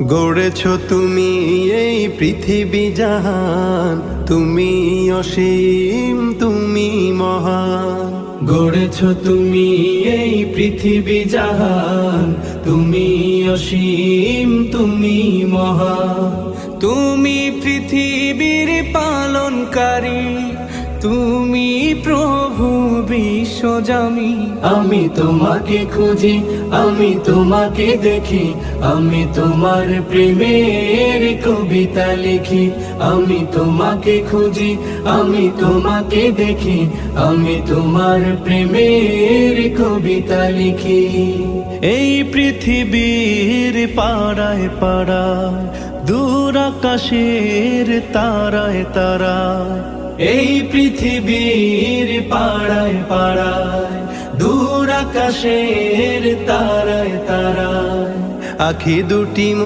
গড়েছ তুমি এই পৃথিবী জাহান, তুমি অসীম তুমি মহান। গড়েছ তুমি এই পৃথিবী জাহান, তুমি অসীম তুমি মহান। তুমি পৃথিবীর পালনকারী, তুমি প্রভু বিশ্বজামি। আমি তোমাকে খুঁজি, আমি তোমাকে দেখি, আমি তোমার প্রেমের কবিতা লিখি। আমি তোমাকে খুঁজি, আমি তোমাকে দেখি, আমি তোমার প্রেমের কবিতা লিখি। এই পৃথিবীর পাড়ায় পাড়ায়, দূর আকাশের তারায় তারায়। এই পৃথিবীর পাড়ায় পাড়ায়, দূর আকাশের তারায় তারায়। আখি দুটি